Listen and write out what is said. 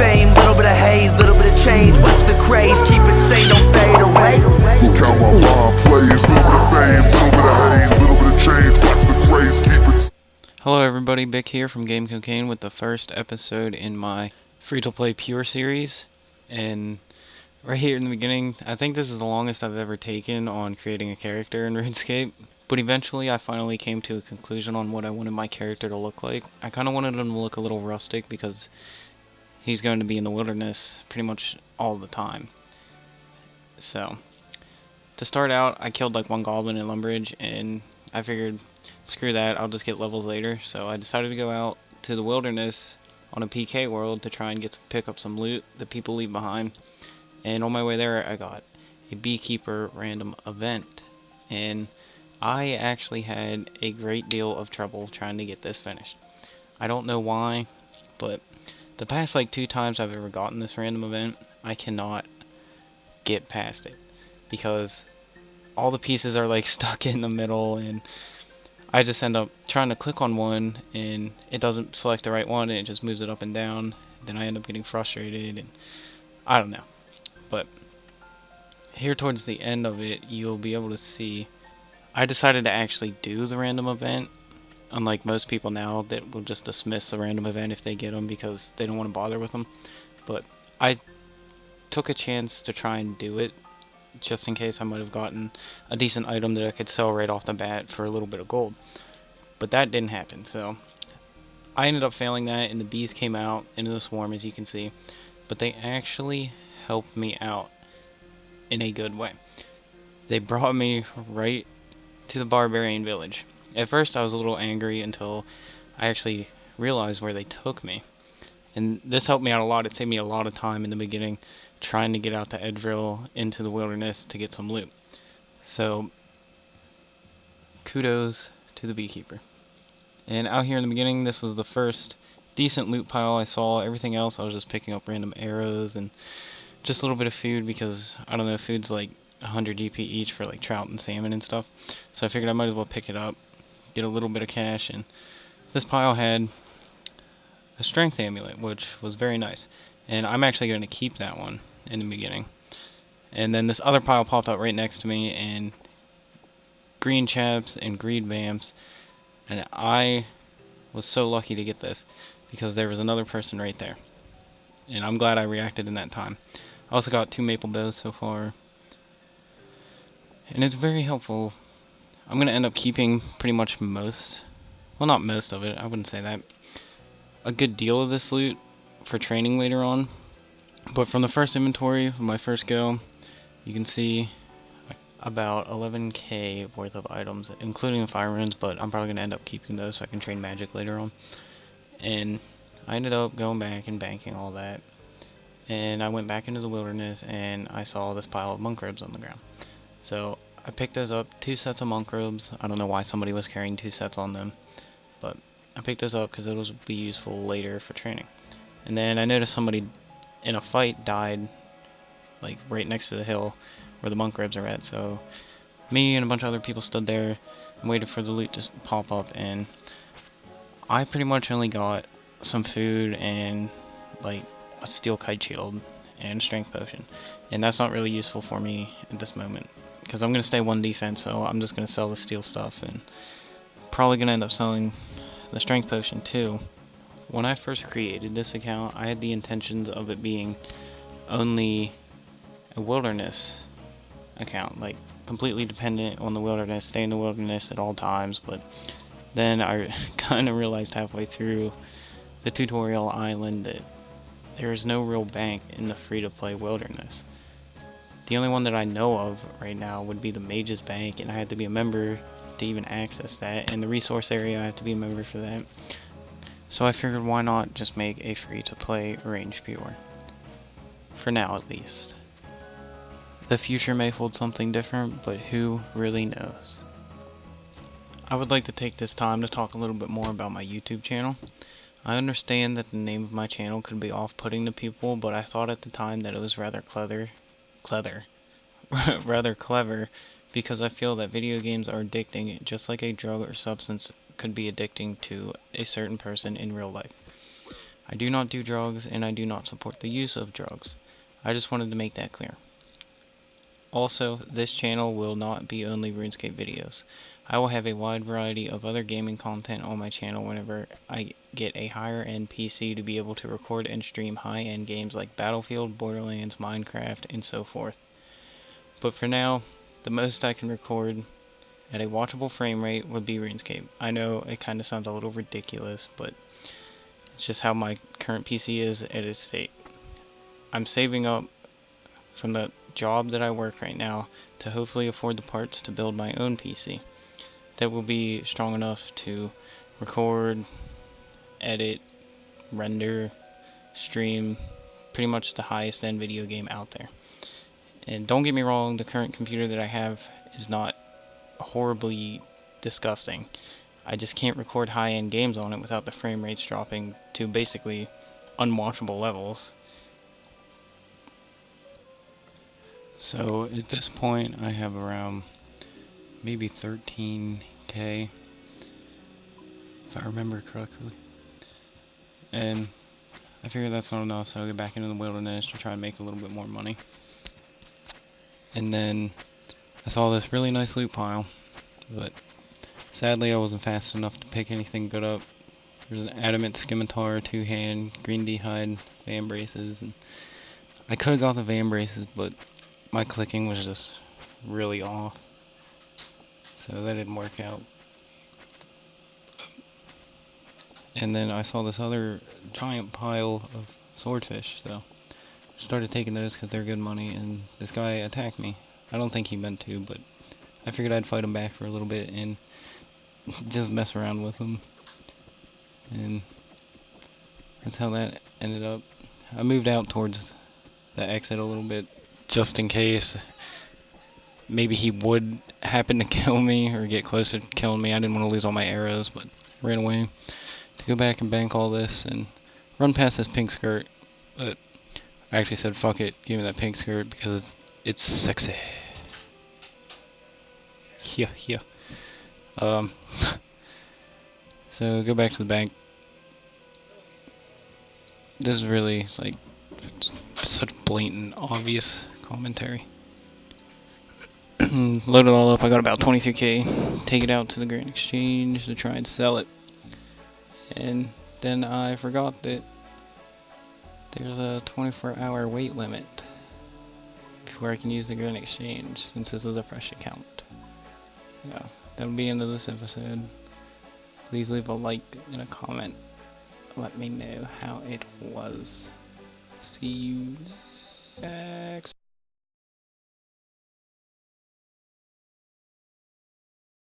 fame, little bit of hate, little bit of change. Watch the craze, keep it sane, don't fade away. Look how my mind plays. Little bit of fame, little bit of hate, little bit of change. Watch the craze, keep it. Hello everybody, Bick here from Game Cocaine with the first episode in my free-to-play Pure series. And right here in the beginning, I think this is the longest I've ever taken on creating a character in RuneScape. But eventually I finally came to a conclusion on what I wanted my character to look like. I kind of wanted him to look a little rustic because he's going to be in the wilderness pretty much all the time. So, to start out, I killed like one goblin in Lumbridge, and I figured, screw that, I'll just get levels later. So I decided to go out to the wilderness on a PK world to try and pick up some loot that people leave behind. And on my way there, I got a beekeeper random event, and I actually had a great deal of trouble trying to get this finished. I don't know why, but the past like 2 times I've ever gotten this random event, I cannot get past it because all the pieces are like stuck in the middle, and I just end up trying to click on one and it doesn't select the right one and it just moves it up and down. Then I end up getting frustrated, and I don't know. But here towards the end of it, you'll be able to see I decided to actually do the random event, unlike most people now that will just dismiss the random event if they get them because they don't want to bother with them. But I took a chance to try and do it just in case I might have gotten a decent item that I could sell right off the bat for a little bit of gold. But that didn't happen, so I ended up failing that, and the bees came out into the swarm, as you can see. But they actually helped me out in a good way. They brought me right to the barbarian village. At first I was a little angry until I actually realized where they took me. And this helped me out a lot. It saved me a lot of time in the beginning trying to get out to Edgeville into the wilderness to get some loot. So, kudos to the beekeeper. And out here in the beginning, this was the first decent loot pile I saw. Everything else I was just picking up random arrows and just a little bit of food because, I don't know, food's like 100 GP each for like trout and salmon and stuff. So I figured I might as well pick it up, get a little bit of cash, and this pile had a strength amulet, which was very nice. And I'm actually going to keep that one in the beginning. And then this other pile popped up right next to me, and green chaps and greed vamps. And I was so lucky to get this because there was another person right there. And I'm glad I reacted in that time. I also got 2 maple bows so far. And it's very helpful. I'm going to end up keeping pretty much most, well, not most of it, I wouldn't say that, a good deal of this loot for training later on. But from the first inventory, from my first go, you can see about 11k worth of items, including the fire runes, but I'm probably going to end up keeping those so I can train magic later on. And I ended up going back and banking all that. And I went back into the wilderness and I saw this pile of monk robes on the ground. So I picked those up, 2 sets of monk robes. I don't know why somebody was carrying 2 sets on them, but I picked those up because it'll be useful later for training. And then I noticed somebody in a fight died like right next to the hill where the monk robes are at. So me and a bunch of other people stood there and waited for the loot to pop up, and I pretty much only got some food and like a steel kite shield and strength potion, and that's not really useful for me at this moment because I'm going to stay 1 defense, so I'm just going to sell the steel stuff and probably going to end up selling the strength potion too. When I first created this account, I had the intentions of it being only a wilderness account, like completely dependent on the wilderness, stay in the wilderness at all times. But then I kind of realized halfway through the tutorial island that there is no real bank in the free-to-play wilderness. The only one that I know of right now would be the Mage's Bank, and I had to be a member to even access that, and the resource area I have to be a member for that. So I figured why not just make a free-to-play range Pure. For now at least. The future may hold something different, but who really knows? I would like to take this time to talk a little bit more about my YouTube channel. I understand that the name of my channel could be off-putting to people, but I thought at the time that it was rather clever because I feel that video games are addicting just like a drug or substance could be addicting to a certain person in real life. I do not do drugs, and I do not support the use of drugs. I just wanted to make that clear. Also, this channel will not be only RuneScape videos. I will have a wide variety of other gaming content on my channel whenever I get a higher end PC to be able to record and stream high end games like Battlefield, Borderlands, Minecraft, and so forth. But for now, the most I can record at a watchable frame rate would be RuneScape. I know it kind of sounds a little ridiculous, but it's just how my current PC is at its state. I'm saving up from the job that I work right now to hopefully afford the parts to build my own PC that will be strong enough to record, edit, render, stream pretty much the highest end video game out there. And don't get me wrong, the current computer that I have is not horribly disgusting. I just can't record high-end games on it without the frame rates dropping to basically unwatchable levels. So at this point I have around maybe 13k, if I remember correctly. And I figure that's not enough, so I'll get back into the wilderness to try and make a little bit more money. And then I saw this really nice loot pile, but sadly I wasn't fast enough to pick anything good up. There's an adamant scimitar, 2-hand, green d'hide, van braces, and I could have got the van braces, but my clicking was just really off, so that didn't work out. And then I saw this other giant pile of swordfish, so I started taking those because they're good money, and this guy attacked me. I don't think he meant to, but I figured I'd fight him back for a little bit and just mess around with him. And that's how that ended up. I moved out towards the exit a little bit, just in case maybe he would happen to kill me or get close to killing me. I didn't want to lose all my arrows, but I ran away to go back and bank all this and run past this pink skirt. But I actually said, fuck it, give me that pink skirt because it's sexy. Yeah. So go back to the bank. This is really like such blatant, obvious commentary. Load it all up. I got about 23k. Take it out to the Grand Exchange to try and sell it. And then I forgot that there's a 24-hour wait limit before I can use the Grand Exchange, since this is a fresh account. Yeah, that'll be the end of this episode. Please leave a like and a comment. Let me know how it was. See you next.